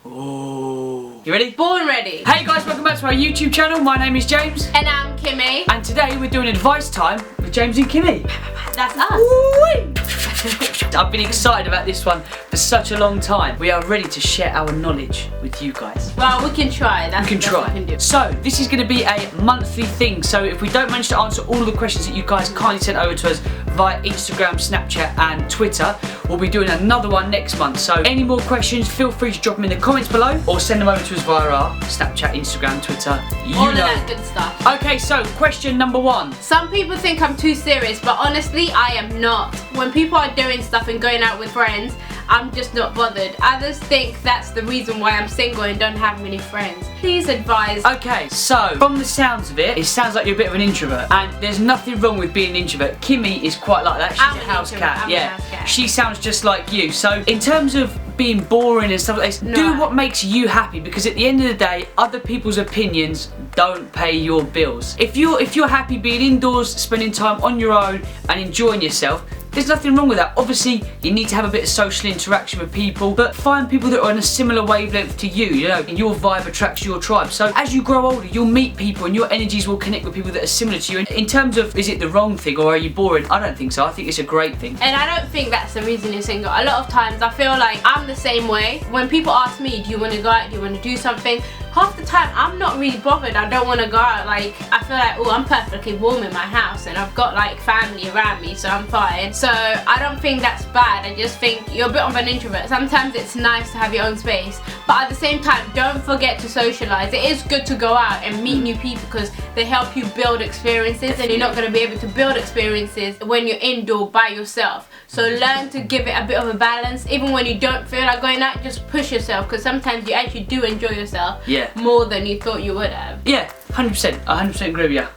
Ooh. You ready? Born ready. Hey guys, welcome back to our YouTube channel. My name is James. And I'm Kiimmy. And today we're doing advice time with James and Kiimmy. That's us. I've been excited about this one for such a long time. We are ready to share our knowledge with you guys. Well, we can try. That's we can try. What we can do. So, this is going to be a monthly thing. So, if we don't manage to answer all the questions that you guys kindly sent over to us via Instagram, Snapchat and Twitter, we'll be doing another one next month. So, any more questions, feel free to drop them in the comments below or send them over to us via our Snapchat, Instagram, Twitter. All of that good stuff. Okay, so question number 1. Some people think I'm too serious, but honestly, I am not. When people are doing stuff and going out with friends, I'm just not bothered. Others think that's the reason why I'm single and don't have many friends. Please advise. Okay, so from the sounds of it, it sounds like you're a bit of an introvert, and there's nothing wrong with being an introvert. Kiimmy is quite like that. She's a house cat. Yeah, she sounds just like you. So in terms of being boring and stuff like this, do what makes you happy, because at the end of the day, other people's opinions don't pay your bills. If you're happy being indoors, spending time on your own and enjoying yourself, there's nothing wrong with that. Obviously, you need to have a bit of social interaction with people, but find people that are on a similar wavelength to you, you know, and your vibe attracts your tribe. So as you grow older, you'll meet people and your energies will connect with people that are similar to you. And in terms of, is it the wrong thing or are you boring? I don't think so. I think it's a great thing. And I don't think that's the reason you're single. A lot of times I feel like I'm the same way. When people ask me, do you want to go out, do you want to do something? Half the time I'm not really bothered. I don't want to go out. Like, I feel like, oh, I'm perfectly warm in my house and I've got like family around me, so I'm fine. So I don't think that's bad. I just think you're a bit of an introvert. Sometimes it's nice to have your own space, but at the same time, don't forget to socialize. It is good to go out and meet new people because they help you build experiences, and you're not going to be able to build experiences when you're indoor by yourself. So learn to give it a bit of a balance. Even when you don't feel like going out, just push yourself, because sometimes you actually do enjoy yourself more than you thought you would have. Yeah, 100%. I 100% agree with you.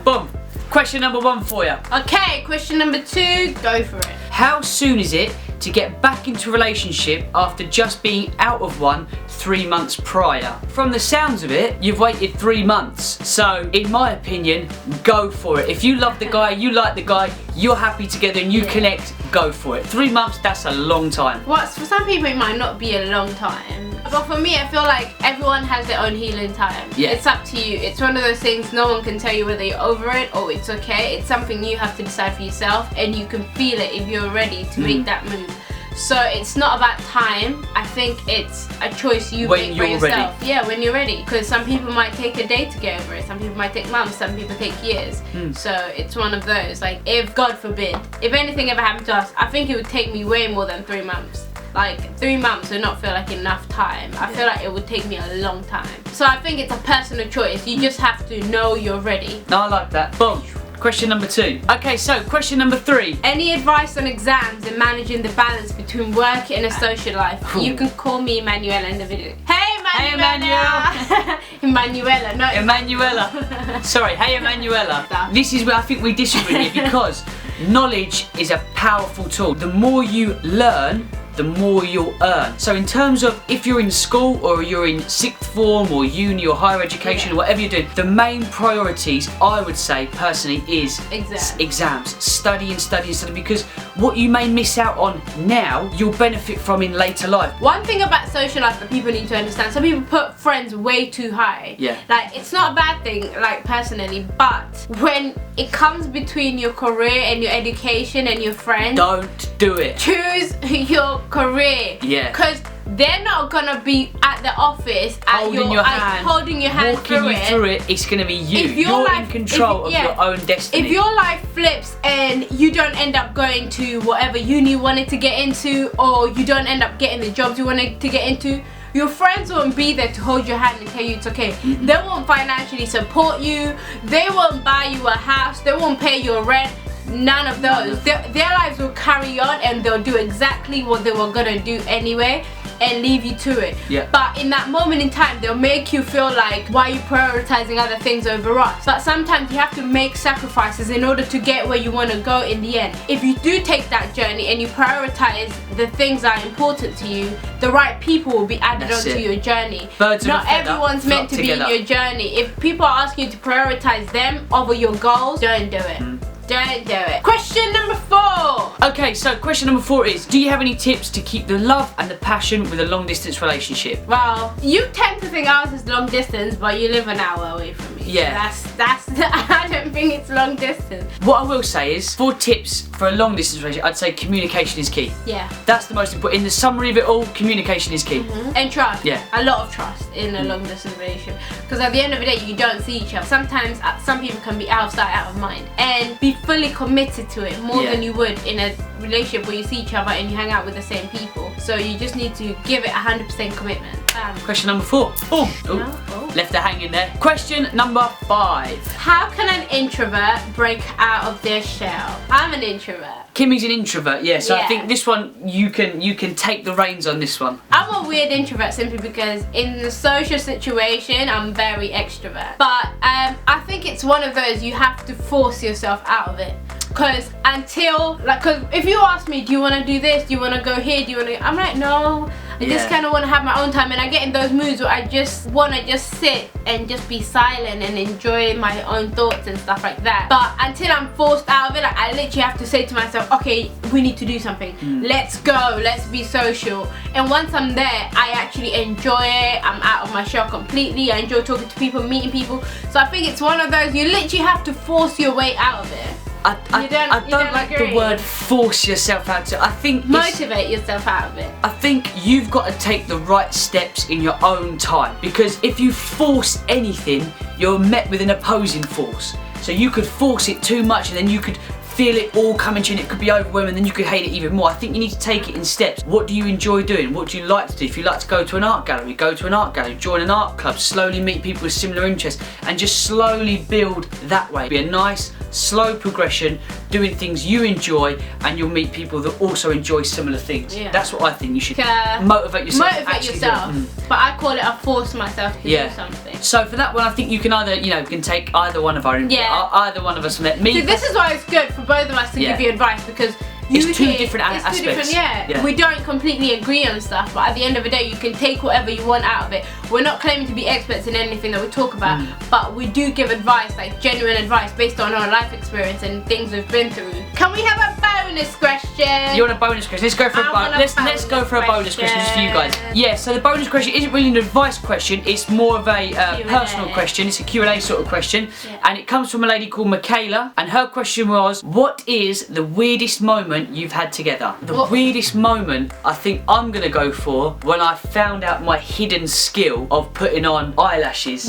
Boom. Question number 1 for you. Okay, question number 2, go for it. How soon is it to get back into a relationship after just being out of one 3 months prior? From the sounds of it, you've waited 3 months. So, in my opinion, go for it. If you love the guy, you like the guy, you're happy together and you connect, go for it. 3 months, that's a long time. Well, for some people it might not be a long time. But for me, I feel like everyone has their own healing time. Yeah. It's up to you. It's one of those things no one can tell you whether you're over it or it's okay. It's something you have to decide for yourself, and you can feel it if you're ready to make that move. So it's not about time. I think it's a choice you make for yourself. Yeah, when you're ready. Because some people might take a day to get over it. Some people might take months. Some people take years. So it's one of those. Like, if God forbid, if anything ever happened to us, I think it would take me way more than 3 months. Like, 3 months would not feel like enough time. I feel like it would take me a long time. So I think it's a personal choice. You just have to know you're ready. No, I like that. Boom. Question number 2. Okay, so question number 3. Any advice on exams and managing the balance between work and a social life? You can call me Emanuela in the video. Hey, Emanuela! Emanuela, no. Emanuela. Sorry, hey, Emanuela. This is where I think we disagree with you, because knowledge is a powerful tool. The more you learn, the more you'll earn. So in terms of if you're in school or you're in sixth form or uni or higher education or whatever you're doing, the main priorities, I would say personally, is exams. Study and study and study, because what you may miss out on now, you'll benefit from in later life. One thing about social life that people need to understand, some people put friends way too high. Yeah. Like, it's not a bad thing, like, personally, but when it comes between your career and your education and your friends, don't do it. Choose your career. Yeah. Because they're not gonna be at the office holding your hand walking you through it. It's gonna be you. You're in control of your own destiny. If your life flips and you don't end up going to whatever uni you wanted to get into, or you don't end up getting the jobs you wanted to get into, your friends won't be there to hold your hand and tell you it's okay. They won't financially support you. They won't buy you a house. They won't pay your rent. None of those. Their lives will carry on, and they'll do exactly what they were gonna do anyway and leave you to it. But in that moment in time, they'll make you feel like, why are you prioritizing other things over us? But sometimes you have to make sacrifices in order to get where you want to go in the end. If you do take that journey and you prioritize the things that are important to you, the right people will be added onto your journey. Not everyone's meant to be in your journey. If people are asking you to prioritize them over your goals, don't do it. Don't do it. Question number 4. Okay, so question number 4 is, do you have any tips to keep the love and the passion with a long distance relationship? Well, you tend to think ours is long distance, but you live an hour away from me. Yeah. So that's I don't think it's long distance. What I will say is, 4 tips for a long distance relationship, I'd say communication is key. Yeah. That's the most important. In the summary of it all, communication is key. And trust. Yeah. A lot of trust in a long distance relationship. Because at the end of the day, you don't see each other. Sometimes some people can be out of sight, out of mind. And be fully committed to it more than you would in a relationship where you see each other and you hang out with the same people. So you just need to give it 100% commitment. Question number 4. Oh. Left her hanging there. Question number 5. How can an introvert break out of their shell? I'm an introvert. Kimmy's an introvert, so I think this one you can take the reins on this one. I'm a weird introvert simply because in the social situation I'm very extrovert. But I think it's one of those you have to force yourself out of it. Because cause if you ask me, do you want to do this? Do you want to go here? Do you want to? I'm like, no. I just kind of want to have my own time, and I get in those moods where I just want to just sit and just be silent and enjoy my own thoughts and stuff like that. But until I'm forced out of it, like, I literally have to say to myself, okay, we need to do something. Let's go. Let's be social. And once I'm there, I actually enjoy it. I'm out of my shell completely. I enjoy talking to people, meeting people. So I think it's one of those, you literally have to force your way out of it. I don't like the word force yourself out to. I think motivate yourself out of it. I think you've got to take the right steps in your own time, because if you force anything, you're met with an opposing force. So you could force it too much and then you could feel it all coming to you and it could be overwhelming, and then you could hate it even more. I think you need to take it in steps. What do you enjoy doing? What do you like to do? If you like to go to an art gallery, go to an art gallery, join an art club, slowly meet people with similar interests and just slowly build that way. Be a nice, slow progression, doing things you enjoy, and you'll meet people that also enjoy similar things. That's what I think you should motivate yourself. Motivate yourself. But I call it a force myself to do something. So for that one, I think you can either, you can take either one of our either one of us. Let me. So this is why it's good for both of us to give you advice, because it's two different aspects. We don't completely agree on stuff, but at the end of the day, you can take whatever you want out of it. We're not claiming to be experts in anything that we talk about, but we do give advice, like genuine advice based on our life experience and things we've been through. Can we have a bonus question? You want a bonus question? Let's go for let's go for a bonus question just for you guys. Yeah, so the bonus question isn't really an advice question, it's more of a personal question. It's a Q&A sort of question, and it comes from a lady called Michaela, and her question was, what is the weirdest moment you've had together? The weirdest moment I think I'm gonna go for when I found out my hidden skill of putting on eyelashes.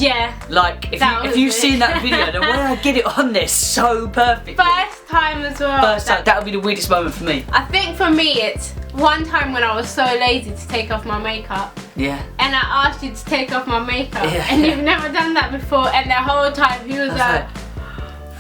Like if you've seen that video, the way I get it on there so perfect. First time as well. First time, that would be the weirdest moment for me. I think for me it's one time when I was so lazy to take off my makeup. And I asked you to take off my makeup, and you've never done that before, and the whole time he was like,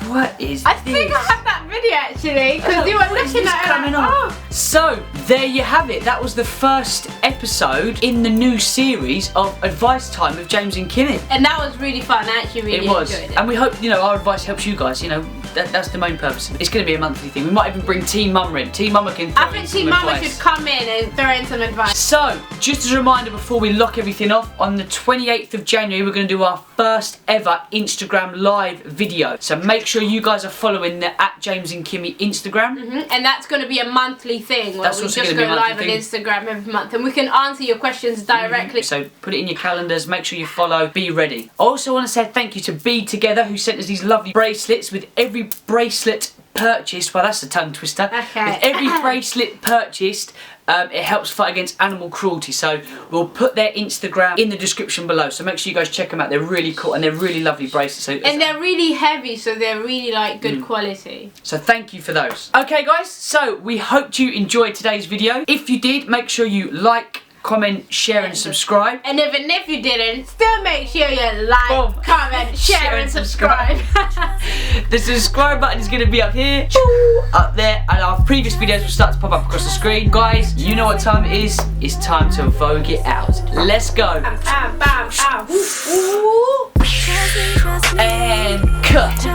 what is I think I have that video actually, because you were looking at it like, So there you have it. That was the first episode in the new series of Advice Time with James and Kiimmy. And that was really fun. I actually really enjoyed it. And we hope our advice helps you guys. That's the main purpose. It's going to be a monthly thing. We might even bring Team Mama in. Team Mama can. I think Team Mama should come in and throw in some advice. So just as a reminder before we lock everything off, on the 28th of January we're going to do our first ever Instagram live video. So make sure you guys are following the @James and Kiimmy Instagram. And that's going to be a monthly thing where we just go live on Instagram every month, and we can answer your questions directly. So put it in your calendars, make sure you follow, be ready. I also want to say thank you to Be Together, who sent us these lovely bracelets. With every bracelet purchased, well, that's a tongue twister. With every bracelet purchased, it helps fight against animal cruelty. So we'll put their Instagram in the description below, so make sure you guys check them out. They're really cool and they're really lovely bracelets. And they're really heavy, so they're really good quality. So thank you for those. Okay guys, so we hope you enjoyed today's video. If you did, make sure you like, comment, share and subscribe. And even if you didn't, still make sure you like, comment, share and subscribe. The subscribe button is going to be up here, up there, and our previous videos will start to pop up across the screen. Guys, you know what time it is. It's time to vogue it out. Let's go. And cut.